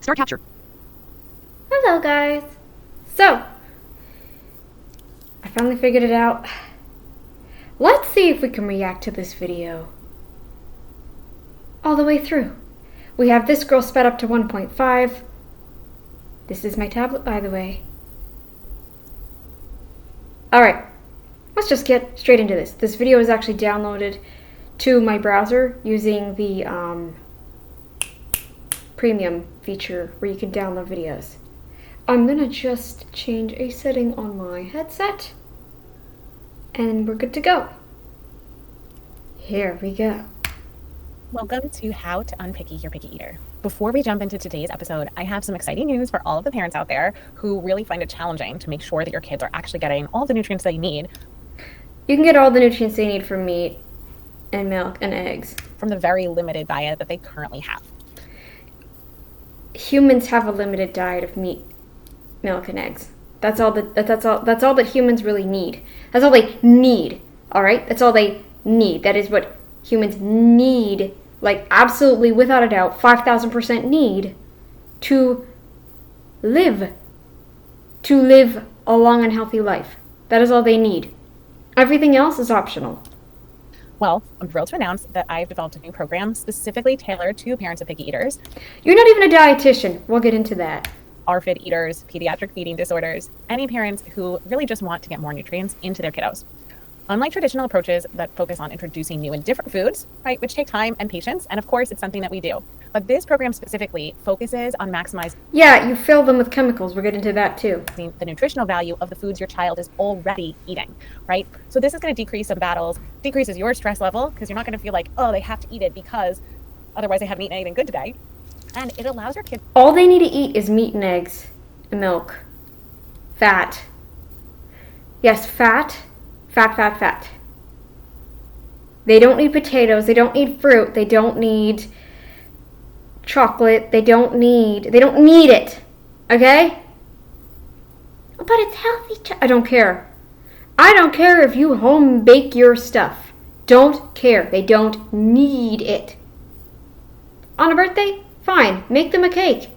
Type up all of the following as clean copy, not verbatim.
Start capture. Hello guys. So, I finally figured it out. Let's see if we can react to this video all the way through. We have this girl sped up to 1.5. This is my tablet, by the way. Alright, let's just get straight into this. This video is actually downloaded to my browser using the premium feature where you can download videos. I'm gonna just change a setting on my headset and we're good to go. Here we go. Welcome to How to Unpicky Your Picky Eater. Before we jump into today's episode, I have some exciting news for all of the parents out there who really find it challenging to make sure that your kids are actually getting all the nutrients they need. You can get all the nutrients they need from meat and milk and eggs from the very limited diet that they currently have. Humans have a limited diet of meat, milk, and eggs. That's all that humans really need. That's all they need. All right? That's all they need. That is what humans need, like absolutely without a doubt, 5,000% need to live a long and healthy life. That is all they need. Everything else is optional. Well, I'm thrilled to announce that I've developed a new program specifically tailored to parents of picky eaters. You're not even a dietitian. We'll get into that. ARFID eaters, pediatric feeding disorders, any parents who really just want to get more nutrients into their kiddos. Unlike traditional approaches that focus on introducing new and different foods, right, which take time and patience, and of course it's something that we do, but this program specifically focuses on maximizing you fill them with chemicals. We'll get into that too. The nutritional value of the foods your child is already eating, right? So this is going to decrease some battles, decreases your stress level, because you're not going to feel like, oh, they have to eat it because otherwise they haven't eaten anything good today. And it allows your kids... All they need to eat is meat and eggs and milk. Fat. Yes, fat. Fat. They don't need potatoes. They don't need fruit. They don't need chocolate. They don't need it. Okay? But it's healthy. I don't care. I don't care if you home bake your stuff. Don't care. They don't need it. On a birthday? Fine. Make them a cake.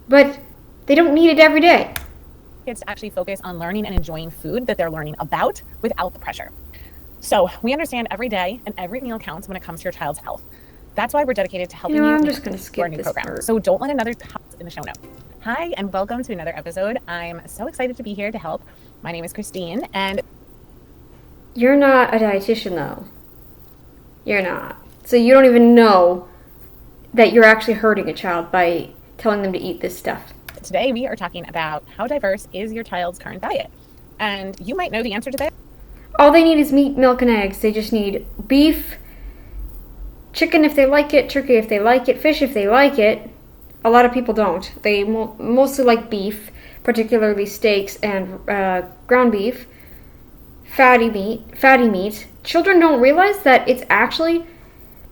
But they don't need it every day. Kids to actually focus on learning and enjoying food that they're learning about without the pressure. So we understand every day and every meal counts when it comes to your child's health. That's why we're dedicated to helping you I'm just going to skip new this program. part. So don't let another pause in the show note. Hi, and welcome to another episode. I'm so excited to be here to help. My name is Christine, and you're not a dietitian, though. You're not. So you don't even know that you're actually hurting a child by telling them to eat this stuff. Today we are talking about how diverse is your child's current diet. And you might know the answer to that. All they need is meat, milk, and eggs. They just need beef, chicken if they like it, turkey if they like it, fish if they like it. A lot of people don't. They mostly like beef, particularly steaks and ground beef, fatty meat. Children don't realize that it's actually,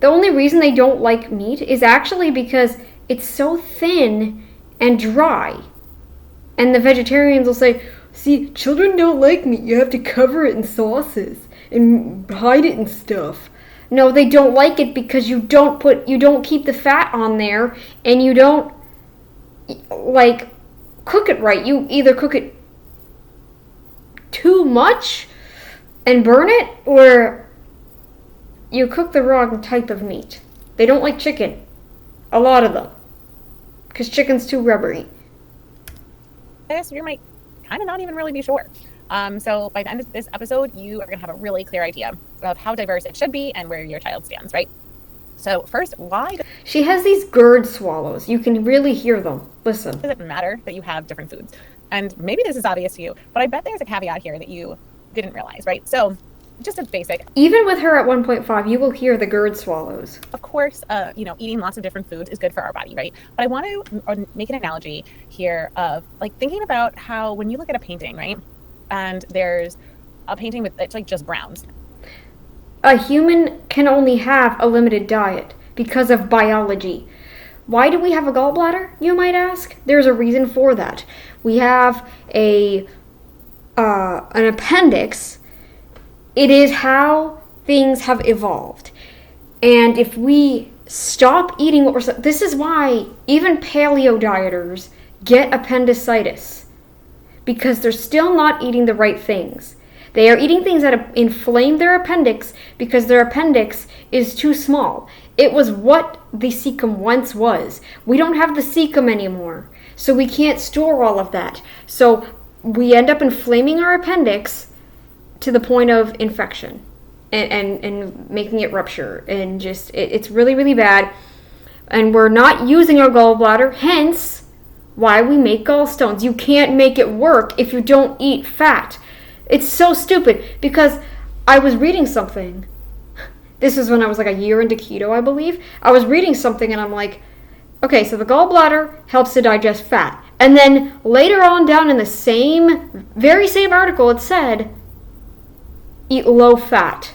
the only reason they don't like meat is actually because it's so thin and dry. And the vegetarians will say, see, children don't like meat. You have to cover it in sauces and hide it in stuff. No, they don't like it because you don't keep the fat on there and you don't, like, cook it right. You either cook it too much and burn it, or you cook the wrong type of meat. They don't like chicken. A lot of them. Because chicken's too rubbery. This, you might kind of not even really be sure. So by the end of this episode, you are going to have a really clear idea of how diverse it should be and where your child stands, right? So first, why she has these GERD swallows. You can really hear them. Listen. does it matter that you have different foods? And maybe this is obvious to you, but I bet there's a caveat here that you didn't realize, right? So just a basic. Even with her at 1.5, you will hear the GERD swallows. Of course, eating lots of different foods is good for our body, right? But I want to make an analogy here of like thinking about how when you look at a painting, right? And there's a painting with, it's like just browns. A human can only have a limited diet because of biology. Why do we have a gallbladder, you might ask? There's a reason for that. We have an appendix. It is how things have evolved. And if we Stop eating what we're... This is why even paleo dieters get appendicitis. Because they're still not eating the right things. They are eating things that inflame their appendix because their appendix is too small. It was what the cecum once was. We don't have the cecum anymore. So we can't store all of that. So we end up inflaming our appendix to the point of infection and making it rupture. And just, it's really, really bad. And we're not using our gallbladder, hence why we make gallstones. You can't make it work if you don't eat fat. It's so stupid because I was reading something. This was when I was like a year into keto, I believe. I was reading something and I'm like, okay, so the gallbladder helps to digest fat. And then later on down in the very same article, it said, eat low fat.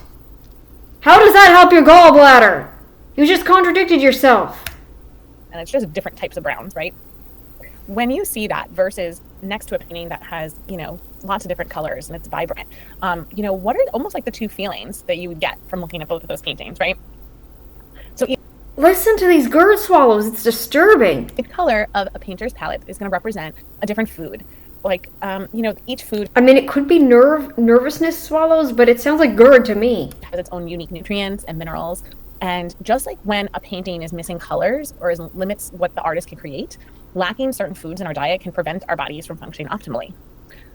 How does that help your gallbladder? You just contradicted yourself. And it's just different types of browns, right? When you see that versus next to a painting that has, lots of different colors and it's vibrant, what are almost like the two feelings that you would get from looking at both of those paintings, right? So listen to these gourd swallows. It's disturbing. The color of a painter's palette is going to represent a different food. Like, each food... I mean, it could be nervousness swallows, but it sounds like gourd to me. Has its own unique nutrients and minerals. And just like when a painting is missing colors or limits what the artist can create, lacking certain foods in our diet can prevent our bodies from functioning optimally.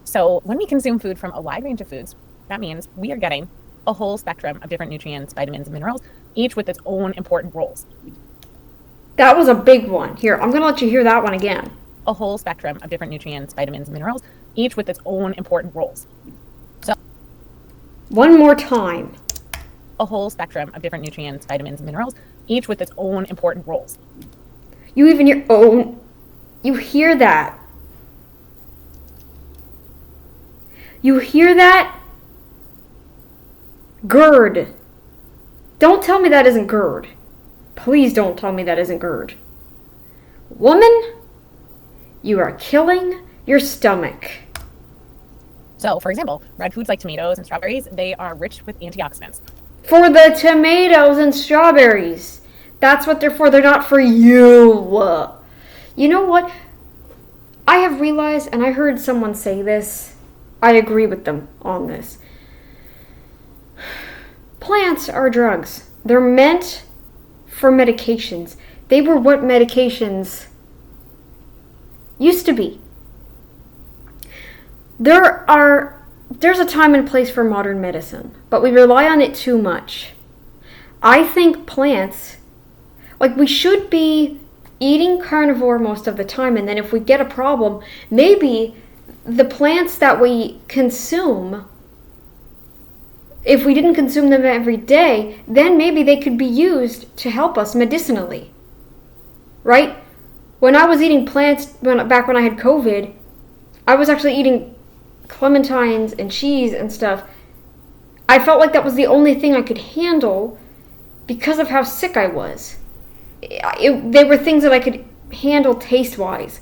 So when we consume food from a wide range of foods, that means we are getting a whole spectrum of different nutrients, vitamins, and minerals, each with its own important roles. That was a big one. Here, I'm going to let you hear that one again. A whole spectrum of different nutrients, vitamins, and minerals, each with its own important roles. So, one more time. A whole spectrum of different nutrients, vitamins, and minerals, each with its own important roles. You even hear own. You hear that. You hear that? GERD. Don't tell me that isn't GERD. Please don't tell me that isn't GERD. Woman, you are killing your stomach. So, for example, red foods like tomatoes and strawberries, they are rich with antioxidants. For the tomatoes and strawberries. That's what they're for. They're not for you. You know what? I have realized, and I heard someone say this, I agree with them on this. Plants are drugs. They're meant for medications. They were what medications used to be. There's a time and place for modern medicine, but we rely on it too much. I think plants, we should be eating carnivore most of the time, and then if we get a problem, maybe the plants that we consume, if we didn't consume them every day, then maybe they could be used to help us medicinally. Right? When I was eating plants, back when I had COVID, I was actually eating clementines and cheese and stuff. I felt like that was the only thing I could handle because of how sick I was. They were things that I could handle taste-wise.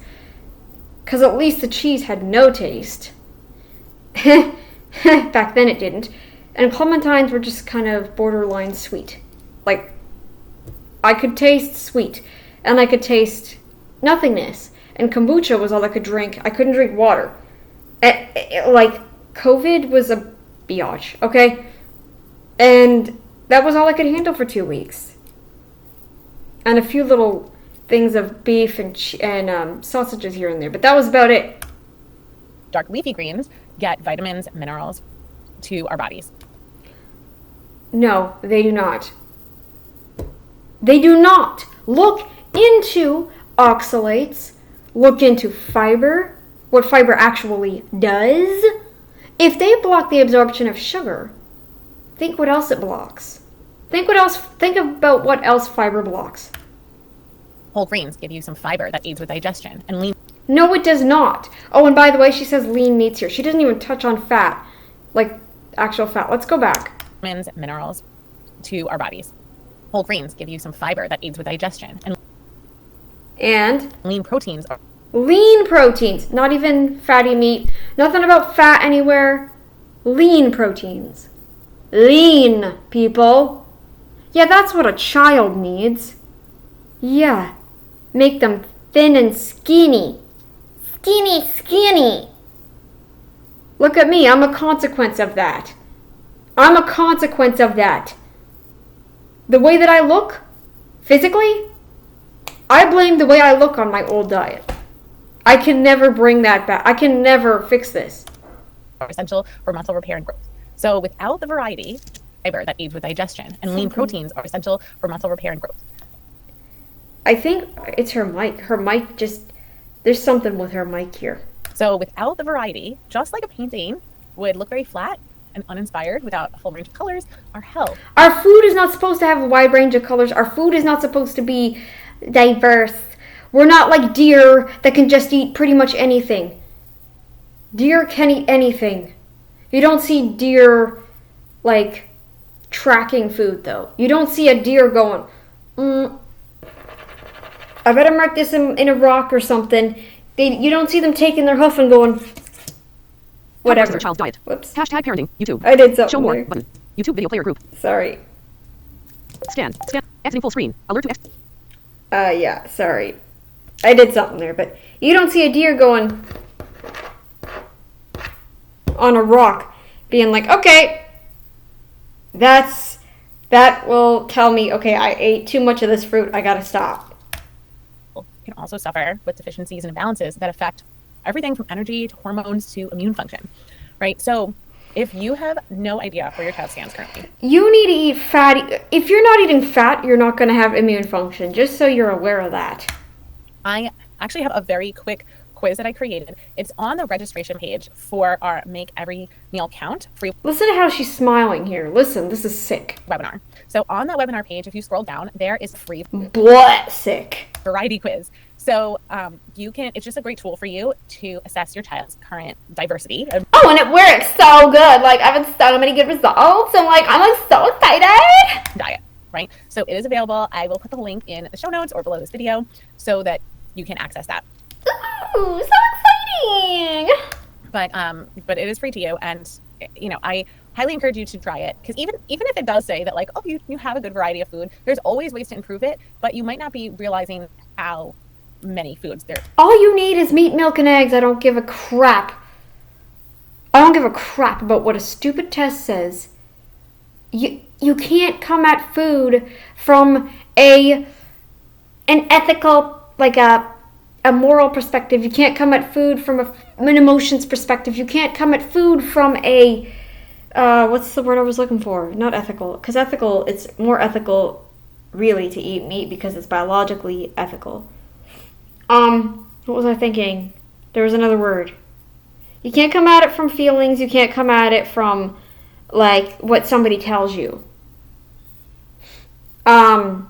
Because at least the cheese had no taste. Back then it didn't. And clementines were just kind of borderline sweet. I could taste sweet. And I could taste nothingness. And kombucha was all I could drink. I couldn't drink water. COVID was a biatch, okay? And that was all I could handle for 2 weeks. And a few little things of beef and sausages here and there. But that was about it. Dark leafy greens get vitamins, minerals to our bodies. No, they do not. They do not. Look into oxalates. Look into5er. What 5er actually does. If they block the absorption of sugar, think what else it blocks. Think about what else 5er blocks. Whole grains give you some fiber that aids with digestion and lean. No, it does not. Oh, and by the way, she says lean meats here. She doesn't even touch on fat, like actual fat. Let's go back. Vitamins, minerals to our bodies. Whole grains give you some fiber that aids with digestion and lean proteins. Lean proteins, not even fatty meat. Nothing about fat anywhere. Lean proteins. Lean, people. Yeah, that's what a child needs. Yeah. Make them thin and skinny. Skinny, skinny. Look at me. I'm a consequence of that. I'm a consequence of that. The way that I look, physically, I blame the way I look on my old diet. I can never bring that back. I can never fix this. Are essential for muscle repair and growth. So without the variety, fiber that aids with digestion, and lean proteins are essential for muscle repair and growth. I think it's her mic. Her mic just, there's something with her mic here. So without the variety, just like a painting would look very flat and uninspired without a full range of colors, our health. Our food is not supposed to have a wide range of colors. Our food is not supposed to be diverse. We're not like deer that can just eat pretty much anything. Deer can eat anything. You don't see deer, like, tracking food, though. You don't see a deer going, I better mark this in a rock or something. You don't see them taking their hoof and going, whatever. Their child's diet. Whoops. Hashtag parenting. YouTube. I did something Show more there. button. YouTube video player group. Sorry. Scan. Exiting full screen. Alert to Yeah, sorry. I did something there, but you don't see a deer going on a rock being like, okay, that will tell me, okay, I ate too much of this fruit, I gotta stop. Can also suffer with deficiencies and imbalances that affect everything from energy to hormones to immune function, right? So if you have no idea where your child stands currently, You need to eat fatty. If you're not eating fat, you're not going to have immune function, just so you're aware of that. I actually have a very quick quiz that I created. It's on the registration page for our Make Every Meal Count free Listen to how she's smiling here. Listen, this is sick. webinar. So on that webinar page, if you scroll down, there is a free Blah, sick. variety quiz. So it's just a great tool for you to assess your child's current diversity. Oh, and it works so good. Like, I've had so many good results, and like, I'm like so excited. Diet, right? So it is available. I will put the link in the show notes or below this video so that you can access that. Ooh, so exciting. But it is free to you, and I highly encourage you to try it, because even if it does say that, like, oh, you have a good variety of food, there's always ways to improve it, but you might not be realizing how many foods there. All you need is meat, milk, and eggs. I don't give a crap. I don't give a crap about what a stupid test says. You can't come at food from an ethical, like a moral perspective. You can't come at food from an emotions perspective. You can't come at food from a what's the word I was looking for? Not ethical, because ethical, it's more ethical really to eat meat because it's biologically ethical. What was I thinking? There was another word. You can't come at it from feelings. You can't come at it from, like, what somebody tells you. You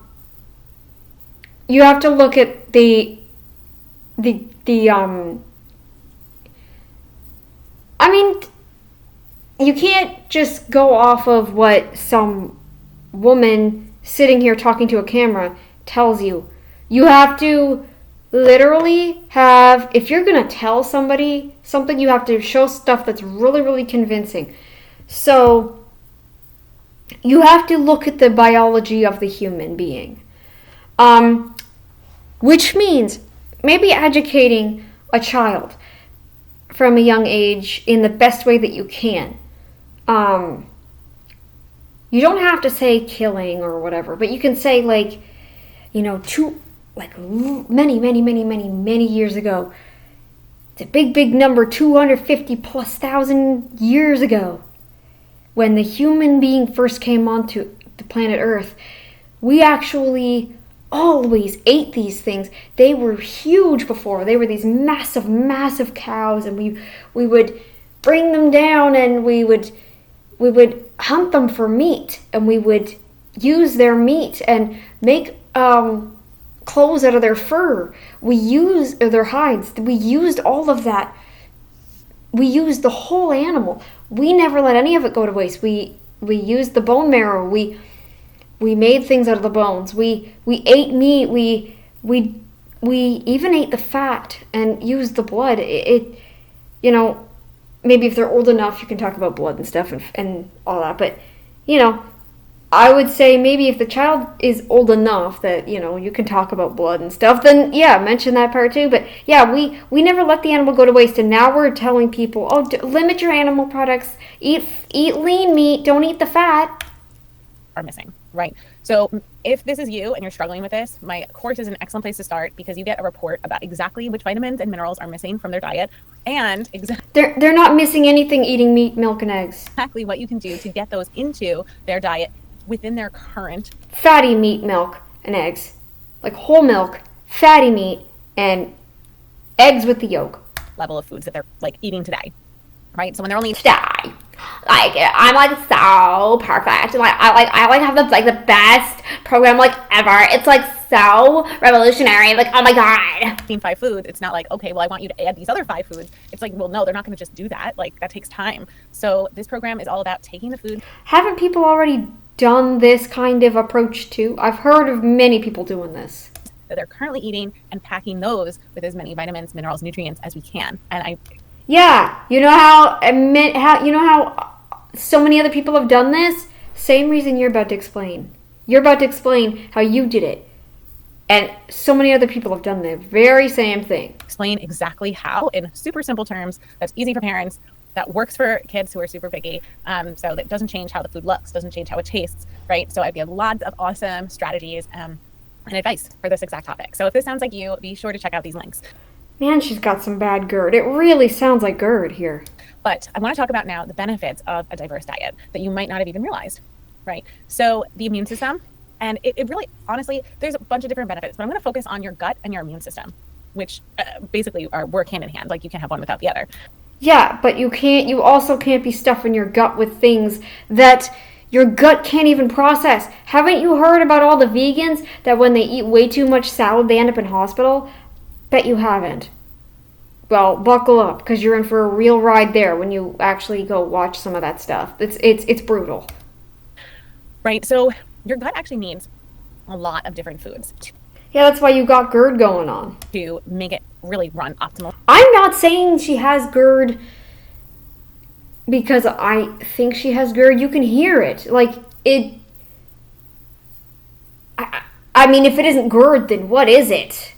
have to look at the I mean, you can't just go off of what some woman sitting here talking to a camera tells you. You have to literally have, if you're going to tell somebody something, you have to show stuff that's really, really convincing. So you have to look at the biology of the human being. Which means maybe educating a child from a young age in the best way that you can. You don't have to say killing or whatever, but you can say, like, many years ago. It's a big number, 250 plus thousand years ago. When the human being first came onto the planet Earth, we actually always ate these things. They were huge before. They were these massive, massive cows, and we would bring them down, and we would hunt them for meat, and we would use their meat and make clothes out of their fur. We used their hides. We used all of that. We used the whole animal. We never let any of it go to waste. We used the bone marrow. We made things out of the bones. We ate meat. We even ate the fat and used the blood. Maybe if they're old enough, you can talk about blood and stuff and all that. But I would say maybe if the child is old enough that, you can talk about blood and stuff, then yeah, mention that part too. But yeah, we never let the animal go to waste, and now we're telling people, oh, limit your animal products, eat lean meat, don't eat the fat. Are missing, right? So if this is you and you're struggling with this, my course is an excellent place to start because you get a report about exactly which vitamins and minerals are missing from their diet and They're not missing anything eating meat, milk, and eggs. exactly what you can do to get those into their diet within their current Fatty meat, milk, and eggs. Like whole milk, fatty meat, and eggs with the yolk. level of foods that they're like eating today, right? So when they're only Die. Like I'm like so perfect. Like I have the best program like ever. It's like so revolutionary. Like, oh my god. eating 5 foods, it's not like, okay, well, I want you to add these other 5 foods. It's like, well, no, they're not going to just do that. Like, that takes time. So this program is all about taking the food Haven't people already done this kind of approach too? I've heard of many people doing this. that they're currently eating and packing those with as many vitamins, minerals, nutrients as we can. And Yeah, you know how so many other people have done this? Same reason you're about to explain. You're about to explain how you did it. And so many other people have done the very same thing. explain exactly how in super simple terms that's easy for parents, that works for kids who are super picky. So that doesn't change how the food looks, doesn't change how it tastes, right? So I give lots of awesome strategies and advice for this exact topic. So if this sounds like you, be sure to check out these links. Man, she's got some bad GERD. It really sounds like GERD here. But I want to talk about now the benefits of a diverse diet that you might not have even realized, right? So the immune system, and it really, honestly, there's a bunch of different benefits, but I'm going to focus on your gut and your immune system, which basically work hand in hand. Like you can't have one without the other. Yeah, but you also can't be stuffing your gut with things that your gut can't even process. Haven't you heard about all the vegans that when they eat way too much salad, they end up in hospital? Bet you haven't. Well, buckle up, because you're in for a real ride there when you actually go watch some of that stuff. It's brutal. Right, so your gut actually needs a lot of different foods Yeah, that's why you got GERD going on. to make it really run optimal. I'm not saying she has GERD because I think she has GERD. You can hear it. Like, it... I mean, if it isn't GERD, then what is it?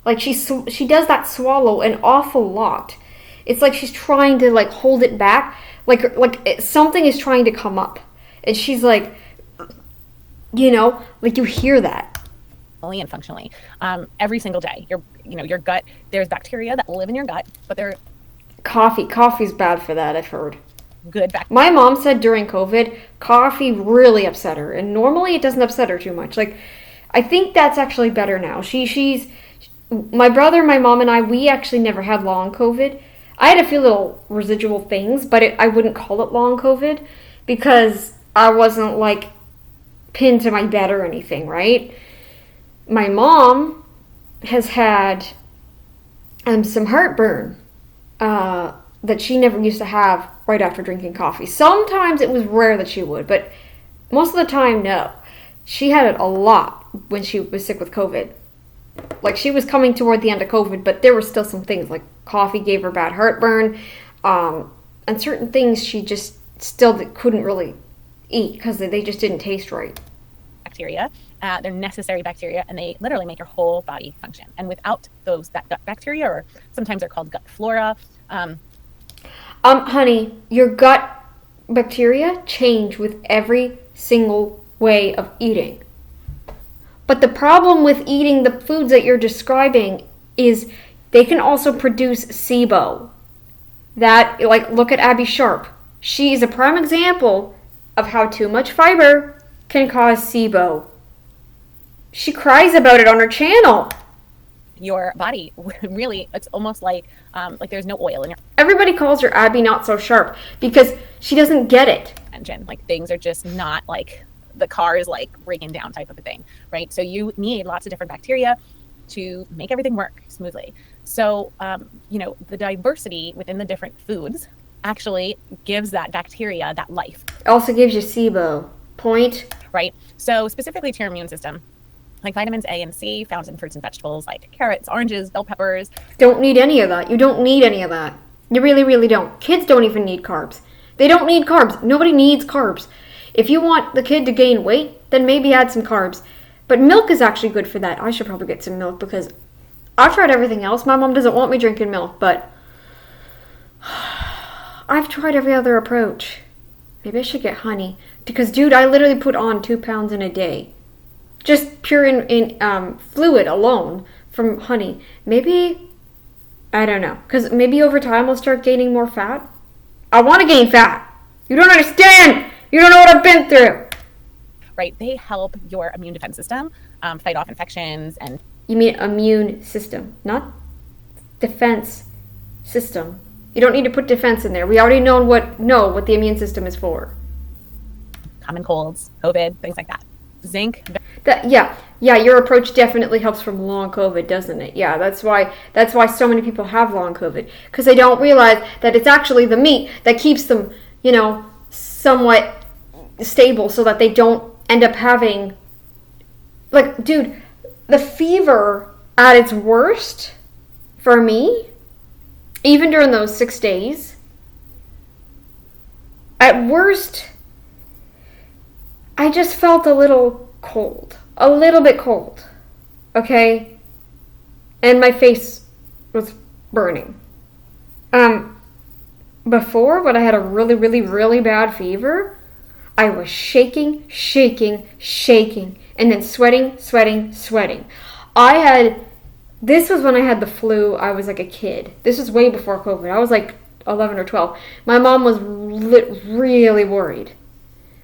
Like, she does that swallow an awful lot. It's like she's trying to, like, hold it back. Like something is trying to come up. And she's like, like you hear that. And functionally, every single day, your gut, there's bacteria that live in your gut, but they're Coffee's bad for that, I've heard. good bacteria. My mom said during COVID, coffee really upset her. And normally it doesn't upset her too much. Like, I think that's actually better now. My brother, my mom, and we actually never had long COVID. I had a few little residual things, but I wouldn't call it long COVID because I wasn't, like, pinned to my bed or anything, right? My mom has had some heartburn that she never used to have right after drinking coffee. Sometimes it was rare that she would, but most of the time, no. She had it a lot when she was sick with COVID. Like, she was coming toward the end of COVID, but there were still some things, like coffee gave her bad heartburn, and certain things she just still couldn't really eat because they just didn't taste right. Bacteria, they're necessary bacteria, and they literally make your whole body function. And without that gut bacteria, or sometimes they're called gut flora. Honey, your gut bacteria change with every single way of eating. But the problem with eating the foods that you're describing is they can also produce SIBO. Look at Abby Sharp. She is a prime example of how too much fiber can cause SIBO. She cries about it on her channel. Your body really, it's almost like there's no oil in your Everybody calls her Abby Not So Sharp because she doesn't get it. engine. Like, things are just not like the car is like breaking down type of a thing, right? So you need lots of different bacteria to make everything work smoothly. So, the diversity within the different foods actually gives that bacteria that life. It also gives you SIBO. Point. Right? So specifically to your immune system, like vitamins A and C found in fruits and vegetables like carrots, oranges, bell peppers. Don't need any of that. You don't need any of that. You really, really don't. Kids don't even need carbs. They don't need carbs. Nobody needs carbs. If you want the kid to gain weight, then maybe add some carbs. But milk is actually good for that. I should probably get some milk because I've tried everything else. My mom doesn't want me drinking milk, but I've tried every other approach. Maybe I should get honey. Because, dude, I literally put on 2 pounds in a day. Just pure in fluid alone from honey. Maybe, I don't know. Because maybe over time I'll start gaining more fat. I want to gain fat. You don't understand. You don't know what I've been through. Right? They help your immune defense system fight off infections and... You mean immune system, not defense system. You don't need to put defense in there. We already know what the immune system is for. Common colds, COVID, things like that. Zinc. Yeah, your approach definitely helps from long COVID, doesn't it? Yeah, that's why so many people have long COVID, because they don't realize that it's actually the meat that keeps them, somewhat stable, so that they don't end up having, like, dude, the fever at its worst for me, even during those 6 days, at worst, I just felt a little bit cold, okay? And my face was burning. Before, when I had a really, really, really bad fever, I was shaking, and then sweating. This was when I had the flu. I was like a kid. This was way before COVID. I was like 11 or 12. My mom was really worried.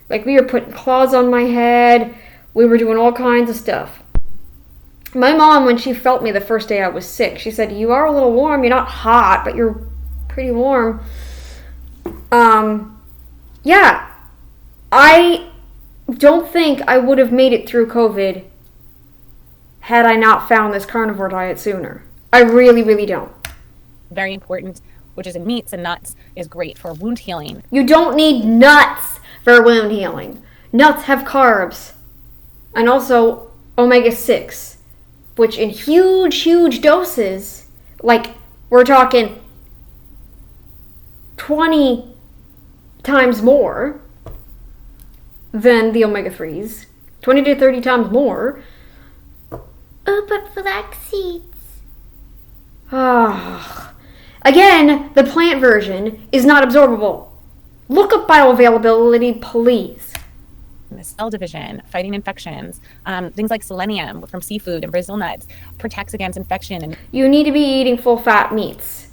Like, we were putting claws on my head. We were doing all kinds of stuff. My mom, when she felt me the first day I was sick, she said, "You are a little warm. You're not hot, but you're pretty warm." Yeah. I don't think I would have made it through COVID had I not found this carnivore diet sooner. I really, really don't. Very important, which is in meats and nuts, is great for wound healing. You don't need nuts for wound healing. Nuts have carbs and also omega-6, which in huge doses, like we're talking 20 times more than the omega-3s, 20 to 30 times more. Oh, but flax seeds. Again, the plant version is not absorbable. Look up bioavailability, please. The cell division, fighting infections, things like selenium from seafood and Brazil nuts protects against infection. And you need to be eating full-fat meats,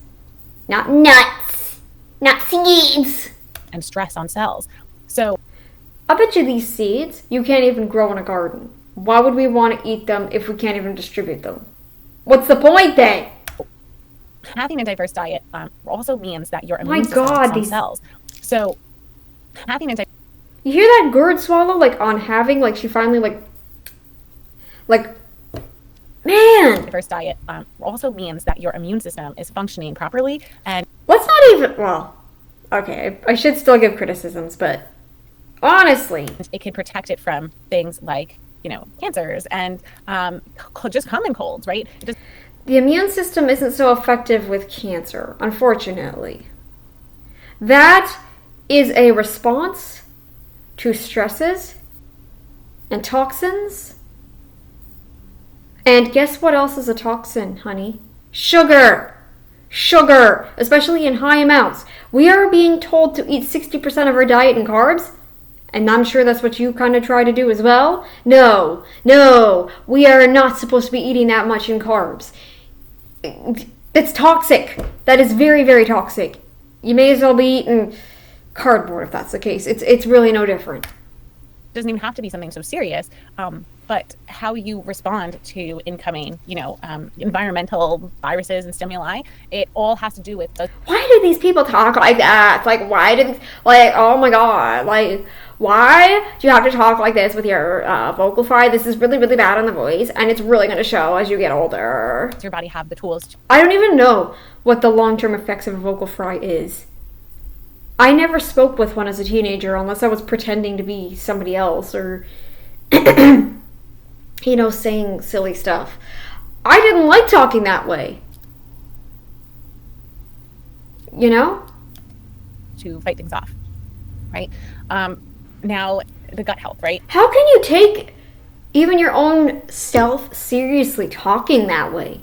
not nuts, not seeds. And stress on cells. So I bet you these seeds you can't even grow in a garden. Why would we want to eat them if we can't even distribute them? What's the point then? Having a diverse diet also means that your immune system on cells. So having a you hear that gourd swallow, like, on having, like, she finally, like, man. Diverse diet also means that your immune system is functioning properly. And let's not even, well, okay, I should still give criticisms, but honestly, it can protect it from things like, cancers and just common colds, right? The immune system isn't so effective with cancer, unfortunately. That is a response to stresses and toxins. And guess what else is a toxin, honey? Sugar, especially in high amounts. We are being told to eat 60% of our diet in carbs, and I'm sure that's what you kind of try to do as well. No, we are not supposed to be eating that much in carbs. It's toxic. That is very, very toxic. You may as well be eating cardboard if that's the case. It's really no different. It doesn't even have to be something so serious, but how you respond to incoming, environmental viruses and stimuli, it all has to do with why do these people talk like that? Like, why do oh my god, like, why do you have to talk like this with your vocal fry? This is really, really bad on the voice, and it's really going to show as you get older. Does your body have the tools? I don't even know what the long-term effects of a vocal fry is. I never spoke with one as a teenager unless I was pretending to be somebody else or, saying silly stuff. I didn't like talking that way. To fight things off, right? Now, the gut health, right? How can you take even your own self seriously talking that way?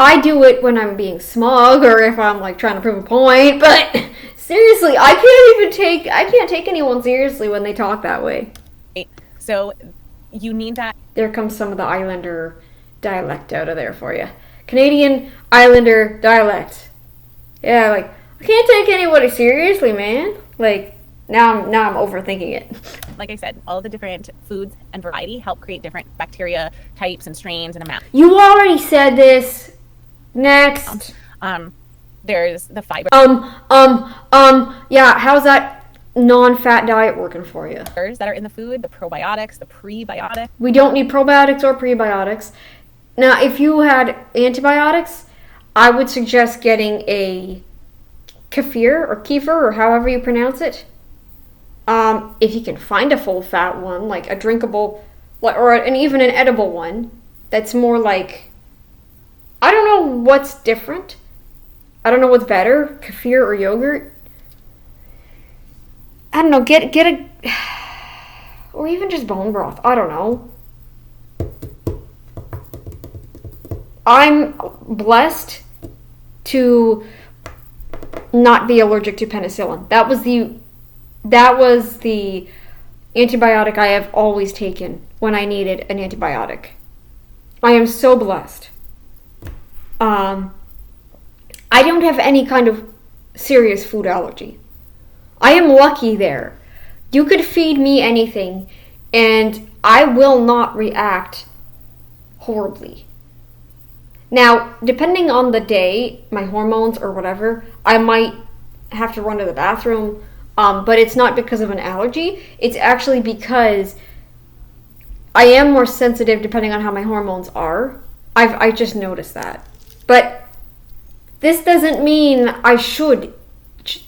I do it when I'm being smug or if I'm like trying to prove a point, but seriously, I can't take anyone seriously when they talk that way. Right? So you need that. There comes some of the Islander dialect out of there for you. Canadian Islander dialect. Yeah, like, I can't take anybody seriously, man. Like, now I'm overthinking it. Like I said, all of the different foods and variety help create different bacteria types and strains and amounts. You already said this. Next. There's the fiber. Yeah, how's that non-fat diet working for you? That are in the food, the probiotics, the prebiotics. We don't need probiotics or prebiotics. Now, if you had antibiotics, I would suggest getting a kefir or however you pronounce it. If you can find a full fat one, like a drinkable, and even an edible one, that's more like, I don't know what's different. I don't know what's better, kefir or yogurt. I don't know, get a, or even just bone broth. I don't know. I'm blessed to not be allergic to penicillin. That was the antibiotic I have always taken when I needed an antibiotic. I am so blessed. I don't have any kind of serious food allergy. I am lucky there. You could feed me anything and I will not react horribly. Now, depending on the day, my hormones or whatever, I might have to run to the bathroom, but it's not because of an allergy. It's actually because I am more sensitive depending on how my hormones are. I just noticed that. But this doesn't mean I should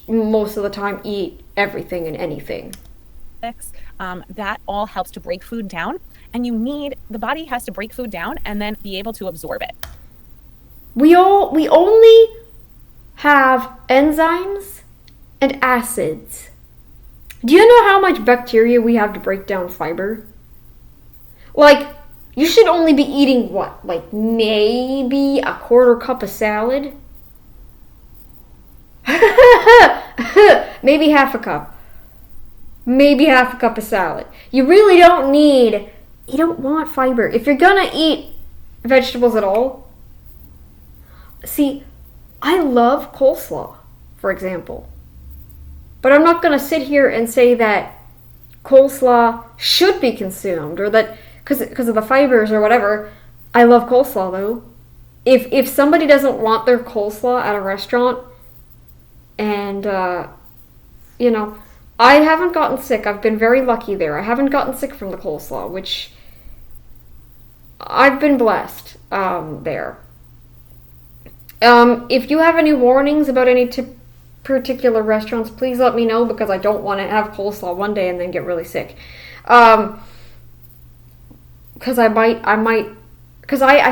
most of the time eat everything and anything. That all helps to break food down, and the body has to break food down and then be able to absorb it. We only have enzymes and acids. Do you know how much bacteria we have to break down fiber? Like, you should only be eating what? Like maybe a quarter cup of salad? Maybe half a cup. Maybe half a cup of salad. You really you don't want fiber. If you're gonna eat vegetables at all, see, I love coleslaw, for example. But I'm not gonna sit here and say that coleslaw should be consumed or that because of the fibers or whatever. I love coleslaw though. If somebody doesn't want their coleslaw at a restaurant and I haven't gotten sick. I've been very lucky there. I haven't gotten sick from the coleslaw, which I've been blessed there. If you have any warnings about any particular restaurants, please let me know because I don't want to have coleslaw one day and then get really sick. Because I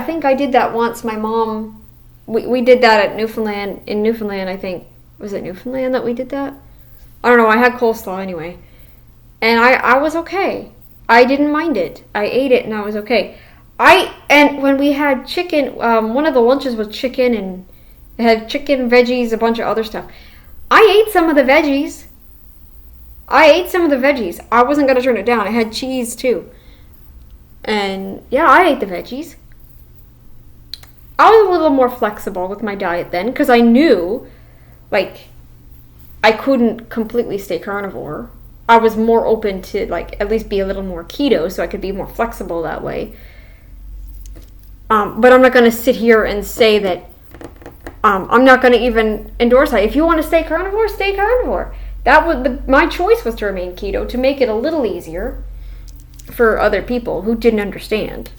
think I did that once. My mom, we did that at Newfoundland. In Newfoundland, I think. Was it Newfoundland that we did that? I don't know. I had coleslaw anyway. And I was okay. I didn't mind it. I ate it and I was okay. And when we had chicken, one of the lunches was chicken and it had chicken, veggies, a bunch of other stuff. I ate some of the veggies. I wasn't going to turn it down. I had cheese too. And yeah, I ate the veggies. I was a little more flexible with my diet then because I knew, like, I couldn't completely stay carnivore. I was more open to, like, at least be a little more keto so I could be more flexible that way. But I'm not going to sit here and say that I'm not going to even endorse that. If you want to stay carnivore, stay carnivore. My choice was to remain keto to make it a little easier for other people who didn't understand.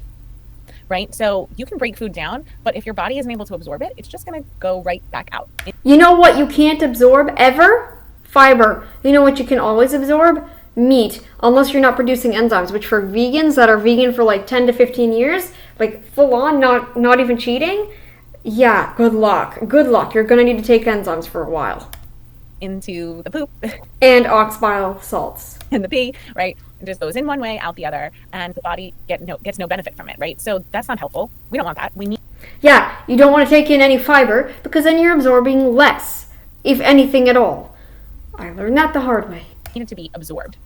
Right? So you can break food down, but if your body isn't able to absorb it, it's just going to go right back out. You know what you can't absorb ever? Fiber. You know what you can always absorb? Meat. Unless you're not producing enzymes, which for vegans that are vegan for like 10 to 15 years, like full on, not even cheating, yeah, good luck. Good luck. You're going to need to take enzymes for a while. into the poop And ox bile salts. and the pee, right? It just goes in one way, out the other, and the body gets no benefit from it, right? So that's not helpful. We don't want that. We need Yeah, you don't want to take in any fiber because then you're absorbing less, if anything at all. I learned that the hard way. it to be absorbed.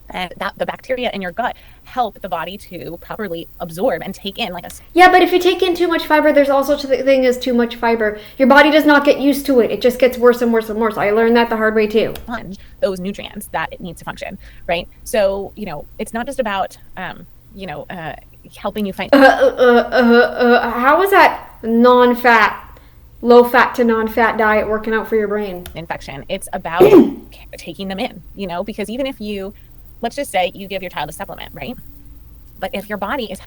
And that the bacteria in your gut help the body to properly absorb and take in Yeah, but if you take in too much fiber, there's also such a thing as too much fiber. Your body does not get used to it. It just gets worse and worse and worse. I learned that the hard way too. sponge those nutrients that it needs to function, right? So, it's not just about, helping you find How is that non-fat, low-fat to non-fat diet working out for your brain? infection. It's about taking them in, because even if let's just say you give your child a supplement, right? But if your body is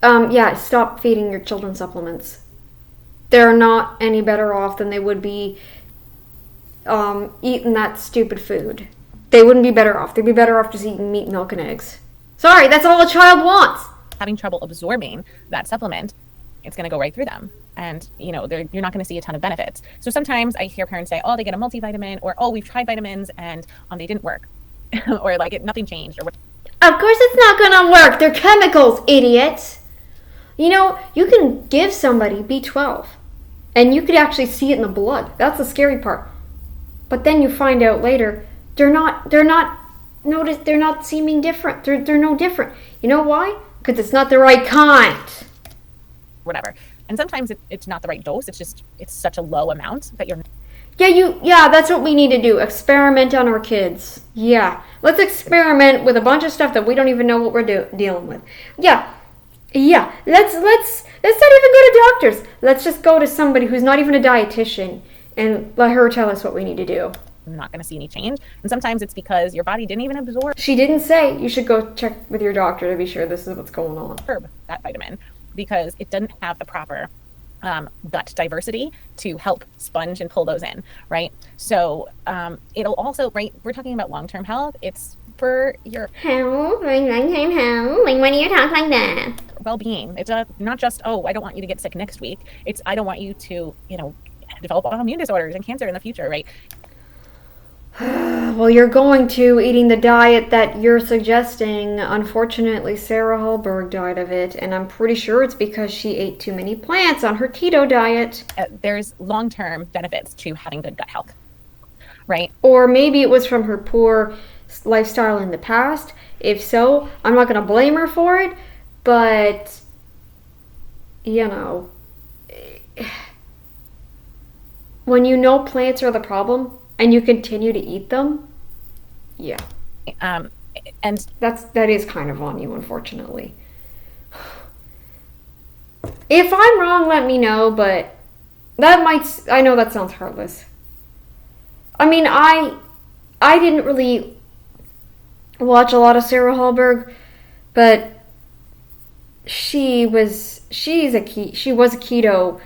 Yeah, stop feeding your children supplements. They're not any better off than they would be eating that stupid food. They wouldn't be better off. They'd be better off just eating meat, milk, and eggs. Sorry, that's all a child wants. having trouble absorbing that supplement, it's going to go right through them. And, you're not going to see a ton of benefits. So sometimes I hear parents say, oh, they get a multivitamin, or, oh, we've tried vitamins and they didn't work. Or nothing changed. Or Of course it's not gonna work. They're chemicals, idiots. You can give somebody B12 and you could actually see it in the blood. That's the scary part. But then you find out later they're not seeming different. They're no different. You know why? Because it's not the right kind. whatever. And sometimes it's not the right dose. It's such a low amount that you're Yeah, that's what we need to do. Experiment on our kids. Yeah. Let's experiment with a bunch of stuff that we don't even know what we're dealing with. Yeah. Let's not even go to doctors. Let's just go to somebody who's not even a dietitian and let her tell us what we need to do. not going to see any change. And sometimes it's because your body didn't even absorb She didn't say you should go check with your doctor to be sure this is what's going on. that vitamin because it doesn't have the proper gut diversity to help sponge and pull those in, right? So it'll also, right, we're talking about long-term health. It's for your How? Long-term health? When do you talk like that? well-being. It's not just, oh, I don't want you to get sick next week. It's, I don't want you to, develop autoimmune disorders and cancer in the future, right? Well, you're going to eating the diet that you're suggesting. Unfortunately, Sarah Hallberg died of it, and I'm pretty sure it's because she ate too many plants on her keto diet. There's long-term benefits to having good gut health, right? Or maybe it was from her poor lifestyle in the past. If so, I'm not going to blame her for it, but, when you know plants are the problem and you continue to eat them, yeah. And That is kind of on you, unfortunately. If I'm wrong, let me know, but I know that sounds heartless. I mean, I didn't really watch a lot of Sarah Hallberg, but she was a keto.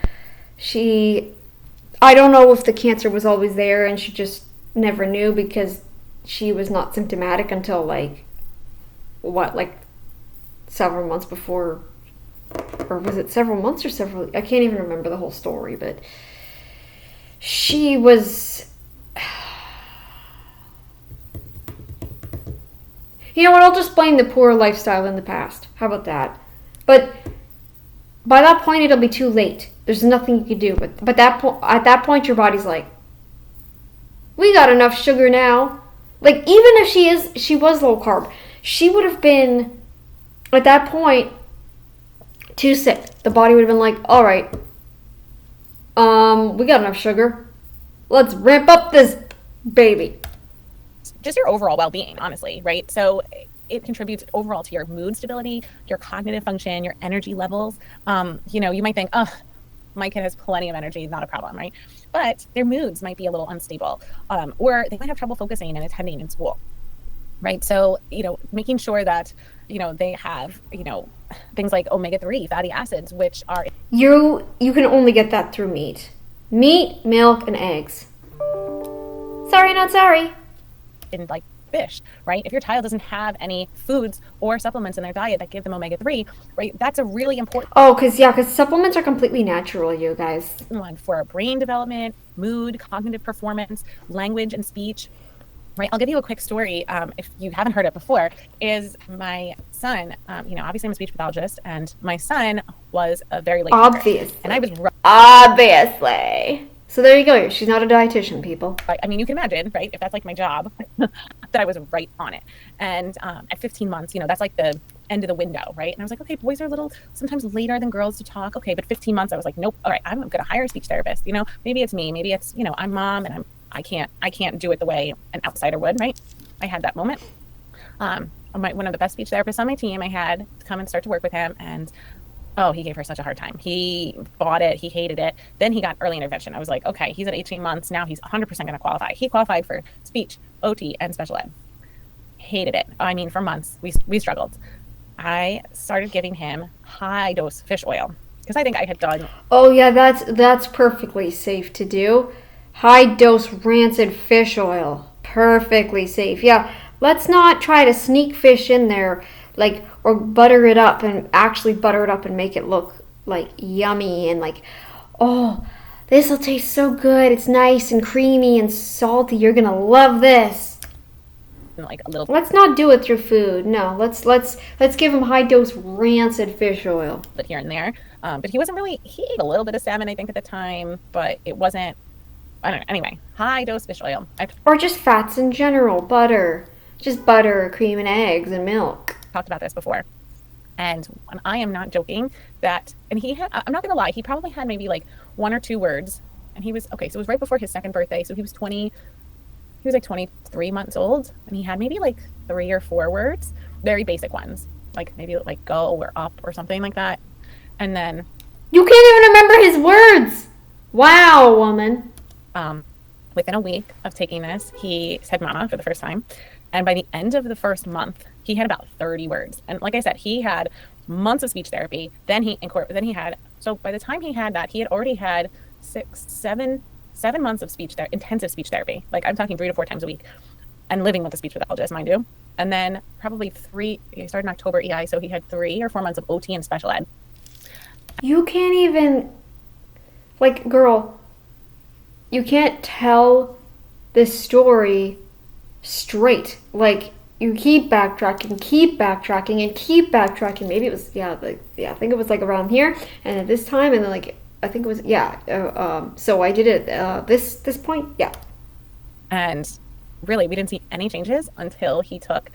I don't know if the cancer was always there and she just never knew because she was not symptomatic until several months before, or was it several months or I can't even remember the whole story, but she was, you know what, I'll just blame the poor lifestyle in the past. How about that? But by that point, it'll be too late. There's nothing you can do. But at that point, your body's like, we got enough sugar now. Like, even if she was low carb, she would have been, at that point, too sick. The body would have been like, all right, we got enough sugar. Let's ramp up this baby. just your overall well-being, honestly, right? So it contributes overall to your mood stability, your cognitive function, your energy levels. You might think, oh, my kid has plenty of energy, not a problem, right? But their moods might be a little unstable, or they might have trouble focusing and attending in school, right? So, making sure that, they have, things like omega-3 fatty acids, which are... You can only get that through meat. Meat, milk, and eggs. Sorry, not sorry. in fish, right? If your child doesn't have any foods or supplements in their diet that give them omega-3, right, that's a really important Oh, because supplements are completely natural, you guys. one for brain development, mood, cognitive performance, language and speech. Right. I'll give you a quick story. If you haven't heard it before, is my son, obviously I'm a speech pathologist, and my son was a very late talker. Obviously. And I was Obviously. So there you go. She's not a dietitian, people. right. I mean, you can imagine, right, if that's like my job, that I was right on it. And at 15 months, that's like the end of the window, right? And I was like, okay, boys are a little sometimes later than girls to talk. Okay, but 15 months, I was like, nope. All right, I'm going to hire a speech therapist. Maybe it's me. Maybe it's, I'm mom and I can't do it the way an outsider would, right? I had that moment. One of the best speech therapists on my team, I had to come and start to work with him, and he gave her such a hard time. He bought it. He hated it. Then he got early intervention. I was like, okay, he's at 18 months. Now he's 100% going to qualify. He qualified for speech, OT, and special ed. Hated it. I mean, for months, we struggled. I started giving him high dose fish oil because I think I had done. Oh yeah, that's perfectly safe to do. High dose rancid fish oil. Perfectly safe. Yeah, let's not try to sneak fish in there, or butter it up and actually butter it up and make it look yummy and oh, this will taste so good. It's nice and creamy and salty. You're gonna love this. A little. Let's not do it through food. No, let's give him high dose rancid fish oil. But here and there, but he wasn't really. He ate a little bit of salmon, I think, at the time, but it wasn't. I don't know. Anyway, high dose fish oil. Or just fats in general. Butter. Just butter, cream, and eggs and milk. Talked about this before. And I am not joking that, and I'm not going to lie, he probably had maybe 1 or 2 words. And he was, so it was right before his second birthday. So he was 23 months old. And he had maybe 3 or 4 words, very basic ones. Maybe go or up or something like that. And then. You can't even remember his words. Wow, woman. Within a week of taking this, he said mama for the first time. And by the end of the first month, he had about 30 words. And like I said, he had months of speech therapy. Then so by the time he had that, he had already had 7 months of intensive speech therapy. I'm talking 3 to 4 times a week, and living with a speech pathologist, mind you. And then probably he started in October EI, so he had 3 or 4 months of OT and special ed. You can't even, girl, you can't tell this story straight. You keep backtracking, and keep backtracking. Maybe it was, I think it was around here, and at this time, and then I think it was, so I did it this point, yeah. And really, we didn't see any changes until he took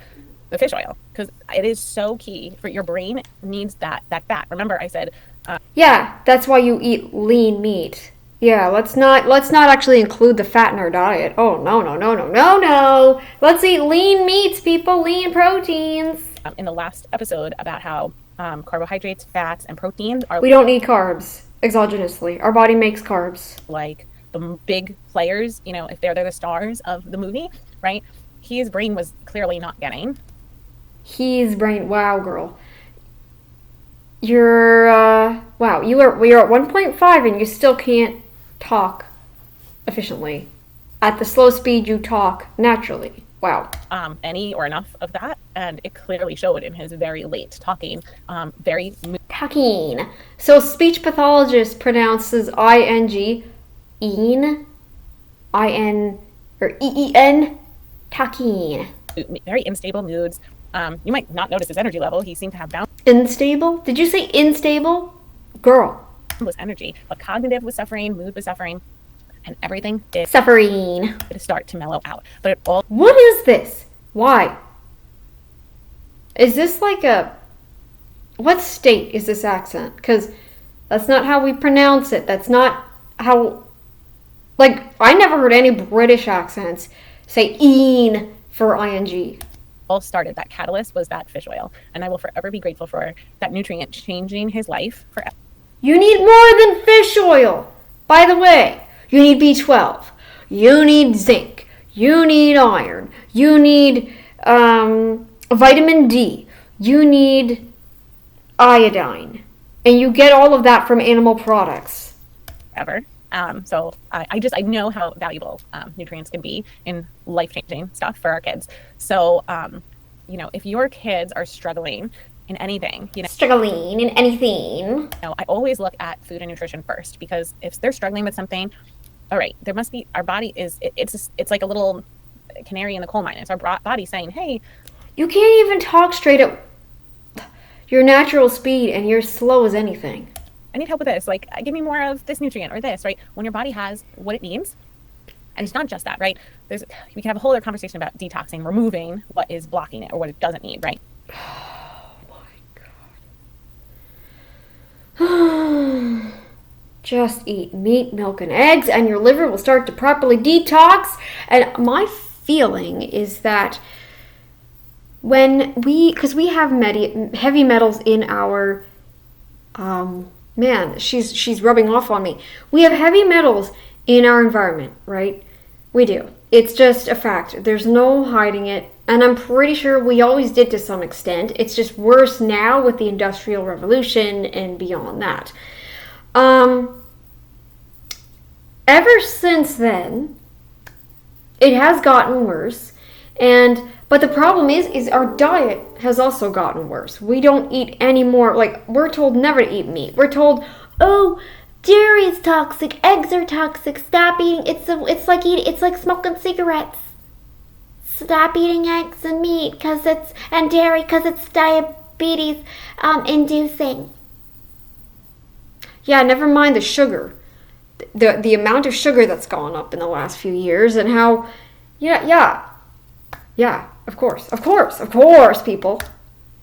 the fish oil, because it is so key for your brain needs that fat. Remember, I said. Yeah, that's why you eat lean meat. Yeah, let's not actually include the fat in our diet. Oh, no. Let's eat lean meats, people, lean proteins. In the last episode about how carbohydrates, fats, and proteins are. We don't need carbs exogenously. Our body makes carbs. The big players, if they're the stars of the movie, right? His brain was clearly not getting. Wow, girl. You're, wow, you're at 1.5 and you still can't talk efficiently. At the slow speed you talk naturally. Wow. Any or enough of that, and it clearly showed in his very late talking. Talking. So speech pathologist pronounces ing, een, in, or een, talking. Very unstable moods. You might not notice his energy level. He seemed to have Unstable? Did you say unstable? Girl. Was energy, but cognitive was suffering, mood was suffering, and everything did start to mellow out. But it all. What is this? Why? Is this what state is this accent? Because that's not how we pronounce it. That's not how. I never heard any British accents say "een" for ing. All started, that catalyst was that fish oil, and I will forever be grateful for that nutrient changing his life forever. You need more than fish oil. By the way, you need B12. You need zinc. You need iron. You need vitamin D. You need iodine. And you get all of that from animal products. Ever. So I know how valuable nutrients can be in life-changing stuff for our kids. So, if your kids are struggling in anything, Struggling in anything. I always look at food and nutrition first, because if they're struggling with something, all right, there must be, our body is, it's like a little canary in the coal mine. It's our body saying, hey, You can't even talk straight at your natural speed, and you're slow as anything. I need help with this. Like, give me more of this nutrient or this, right? When your body has what it needs, and it's not just that, right? We can have a whole other conversation about detoxing, removing what is blocking it or what it doesn't need, right? Oh my god. Just eat meat, milk, and eggs, and your liver will start to properly detox. And my feeling is that because we have heavy metals in our, man, she's rubbing off on me. We have heavy metals in our environment, right? We do. It's just a fact. There's no hiding it. And I'm pretty sure we always did to some extent. It's just worse now with the Industrial Revolution and beyond that. Ever since then, it has gotten worse. But the problem is our diet has also gotten worse. We don't eat any more, like, we're told never to eat meat. We're told, oh, dairy is toxic, eggs are toxic, stop eating, it's like smoking cigarettes. Stop eating eggs and meat and dairy because it's diabetes inducing. Yeah, never mind the sugar. The amount of sugar that's gone up in the last few years, and how, yeah, of course, people.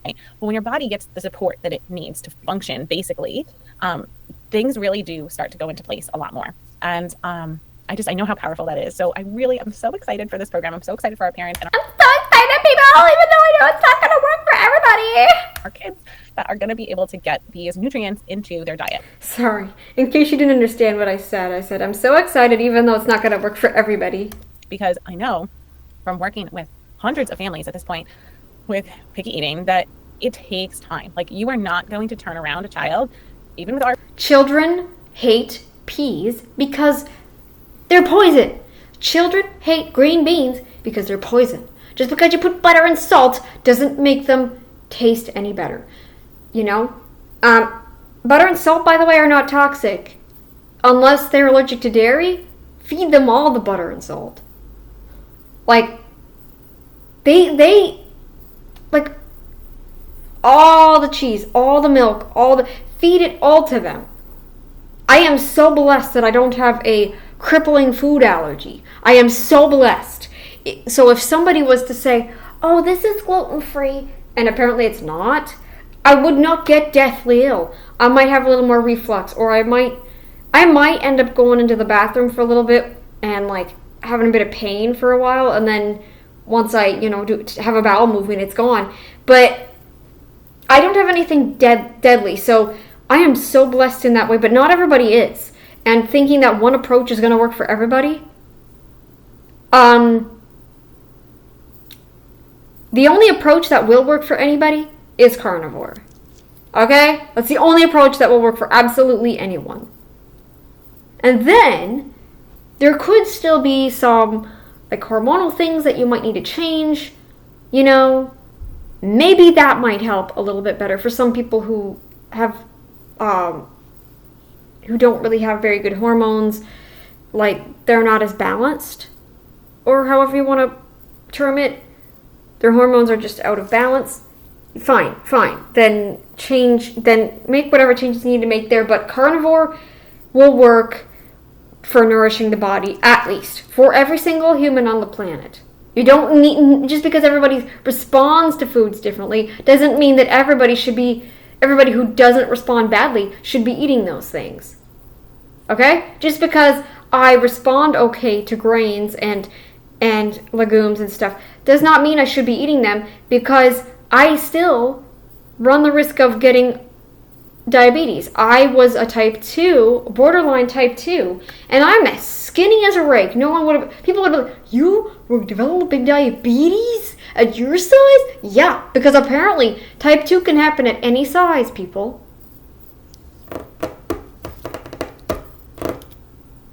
Right? But when your body gets the support that it needs to function, basically, things really do start to go into place a lot more. And I know how powerful that is. So I'm so excited for this program. I'm so excited for our parents. And I'm so excited, people, even though I know it's not going to work for everybody. Our kids that are going to be able to get these nutrients into their diet. Sorry, in case you didn't understand what I said I'm so excited, even though it's not going to work for everybody. Because I know from working with hundreds of families at this point with picky eating that it takes time. Like, you are not going to turn around a child, even with our children hate peas because they're poison. Children hate green beans because they're poison. Just because you put butter and salt doesn't make them taste any better. Butter and salt, by the way, are not toxic. Unless they're allergic to dairy, feed them all the butter and salt. Like, they like, all the cheese, all the milk, feed it all to them. I am so blessed that I don't have a crippling food allergy. I am so blessed. So if somebody was to say, oh, this is gluten-free, and apparently it's not, I would not get deathly ill. I might have a little more reflux, or I might end up going into the bathroom for a little bit and, like, having a bit of pain for a while, and then once I, have a bowel movement, it's gone. But I don't have anything deadly, so I am so blessed in that way, but not everybody is. And thinking that one approach is going to work for everybody, the only approach that will work for anybody is carnivore. Okay? That's the only approach that will work for absolutely anyone. And then there could still be some, like, hormonal things that you might need to change. Maybe that might help a little bit better for some people who have who don't really have very good hormones, like they're not as balanced, or however you want to term it. Their hormones are just out of balance. Fine. Then make whatever changes you need to make there. But carnivore will work for nourishing the body, at least for every single human on the planet. You don't need, just because everybody responds to foods differently doesn't mean that everybody who doesn't respond badly should be eating those things. Okay? Just because I respond okay to grains and legumes and stuff does not mean I should be eating them, because I still run the risk of getting diabetes. I was a type 2, borderline type 2, and I'm as skinny as a rake. People would have been like, you were developing diabetes at your size? Yeah, because apparently type 2 can happen at any size, people.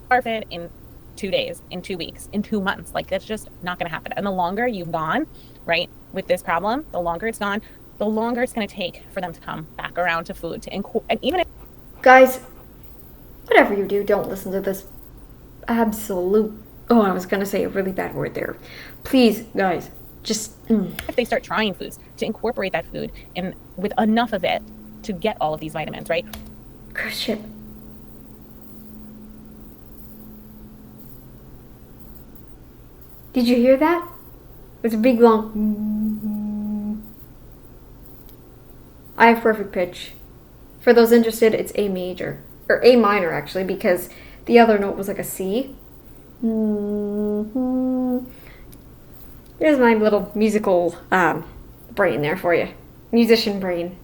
starve it in 2 days, in 2 weeks, in 2 months. Like, that's just not going to happen. And the longer you've gone, right, with this problem, the longer it's gone, the longer it's going to take for them to come back around to food. And even if, Guys, whatever you do, don't listen to this absolute. Oh, I was going to say a really bad word there. Please, guys, just. if they start trying foods, to incorporate that food and with enough of it to get all of these vitamins, right? Cruise ship. Did you hear that? It was a big long. I have perfect pitch. For those interested, it's A major. Or A minor, actually, because the other note was like a C. There's my little musical brain there for you. Musician brain.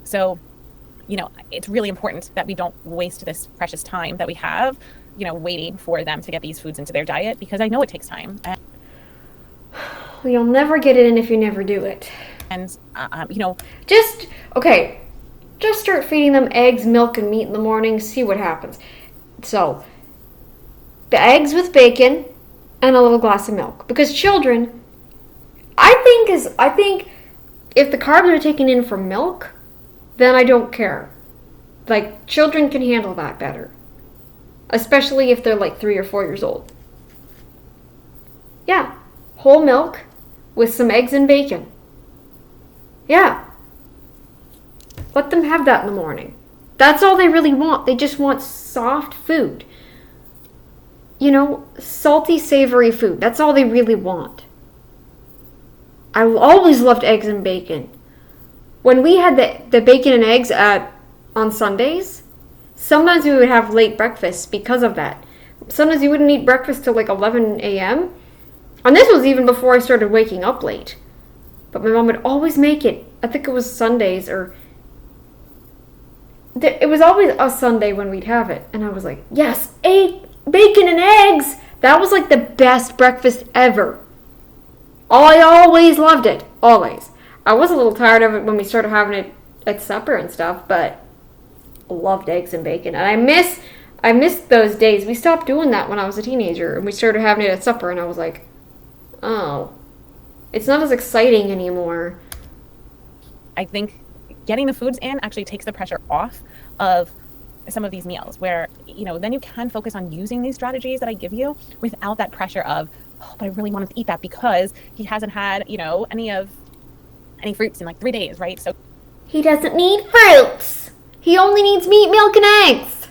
So, it's really important that we don't waste this precious time that we have, waiting for them to get these foods into their diet, because I know it takes time. You'll never get it in if you never do it. And, Just start feeding them eggs, milk, and meat in the morning, see what happens. So, the eggs with bacon and a little glass of milk. Because children, I think if the carbs are taken in from milk, then I don't care. Like, children can handle that better. Especially if they're like 3 or 4 years old. Yeah, whole milk with some eggs and bacon. Yeah. Let them have that in the morning. That's all they really want. They just want soft food. Salty, savory food. That's all they really want. I always loved eggs and bacon. When we had the bacon and eggs on Sundays, sometimes we would have late breakfasts because of that. Sometimes you wouldn't eat breakfast till like 11 a.m. And this was even before I started waking up late. But my mom would always make it. I think it was Sundays or... It was always a Sunday when we'd have it. And I was like, yes, bacon and eggs! That was like the best breakfast ever. I always loved it. Always. I was a little tired of it when we started having it at supper and stuff, but I loved eggs and bacon. And I miss those days. We stopped doing that when I was a teenager, and we started having it at supper, and I was like, oh, it's not as exciting anymore. I think getting the foods in actually takes the pressure off of some of these meals where, then you can focus on using these strategies that I give you without that pressure of, oh, but I really want him to eat that because he hasn't had, any fruits in like 3 days, right? So he doesn't need fruits. He only needs meat, milk, and eggs.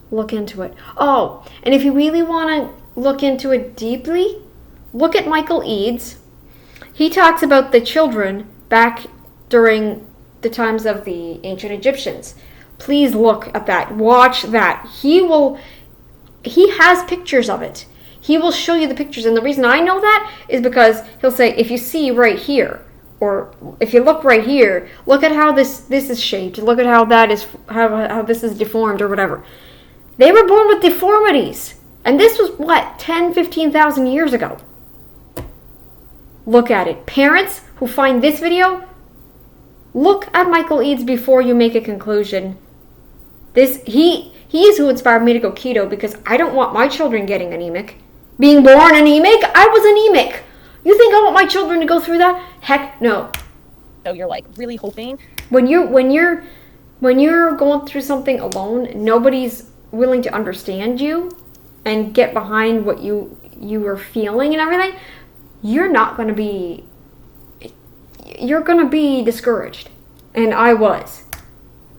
Look into it. Oh, and if you really want to look into it deeply, look at Michael Eads. He talks about the children back during the times of the ancient Egyptians. Please look at that. Watch that. He has pictures of it. He will show you the pictures. And the reason I know that is because he'll say, if you see right here, or if you look right here, look at how this is shaped. Look at how that is, how this is deformed or whatever. They were born with deformities. And this was, 15,000 years ago. Look at it. Parents who find this video, look at Michael Eads before you make a conclusion. He is who inspired me to go keto, because I don't want my children getting anemic. Being born anemic? I was anemic. You think I want my children to go through that? Heck no. So you're like really hoping. When you're going through something alone, nobody's willing to understand you and get behind what you are feeling and everything. You're going to be discouraged. And I was.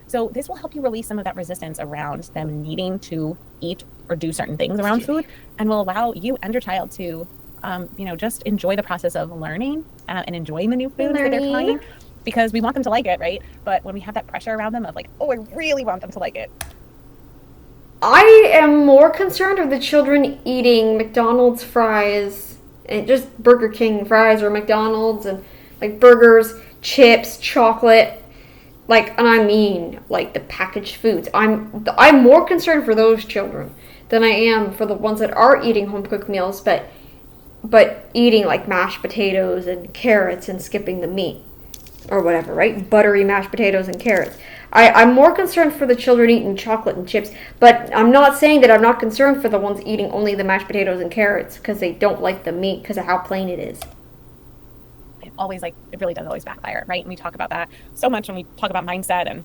So this will help you release some of that resistance around them needing to eat or do certain things around food, and will allow you and your child to, just enjoy the process of learning and enjoying the new foods that they're trying, because we want them to like it, right? But when we have that pressure around them of like, oh, I really want them to like it. I am more concerned with the children eating McDonald's fries and just Burger King fries or McDonald's and like burgers, chips, chocolate. And I mean, the packaged foods. I'm more concerned for those children than I am for the ones that are eating home cooked meals, but eating like mashed potatoes and carrots and skipping the meat or whatever, right? Buttery mashed potatoes and carrots. I'm more concerned for the children eating chocolate and chips, but I'm not saying that I'm not concerned for the ones eating only the mashed potatoes and carrots because they don't like the meat because of how plain it is. It always, like, it really does always backfire, right? And we talk about that so much when we talk about mindset and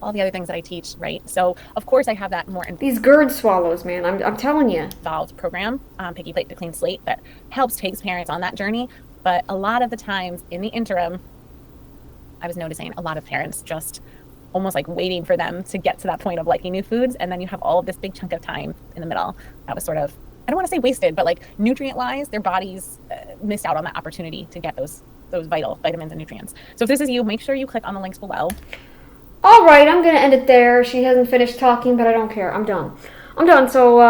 all the other things that I teach, right? So, of course, I have that more These GERD swallows, man, I'm telling you. involved program, Picky Plate to Clean Slate, that helps takes parents on that journey. But a lot of the times in the interim, I was noticing a lot of parents just almost like waiting for them to get to that point of liking new foods. And then you have all of this big chunk of time in the middle that was sort of, I don't want to say wasted, but like nutrient wise, their bodies missed out on that opportunity to get those vital vitamins and nutrients. So if this is you, make sure you click on the links below. All right, I'm going to end it there. She hasn't finished talking, but I don't care. I'm done. So,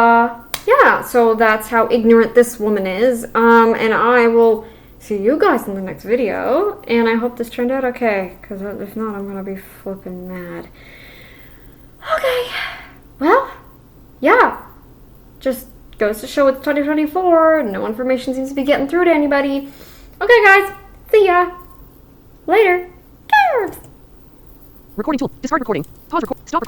yeah, so that's how ignorant this woman is. And I will see you guys in the next video. And I hope this turned out okay, because if not, I'm going to be flipping mad. Okay. Well, yeah. Just goes to show it's 2024. No information seems to be getting through to anybody. Okay, guys. See ya. Later. Cheers. Recording tool. Discard recording. Pause recording.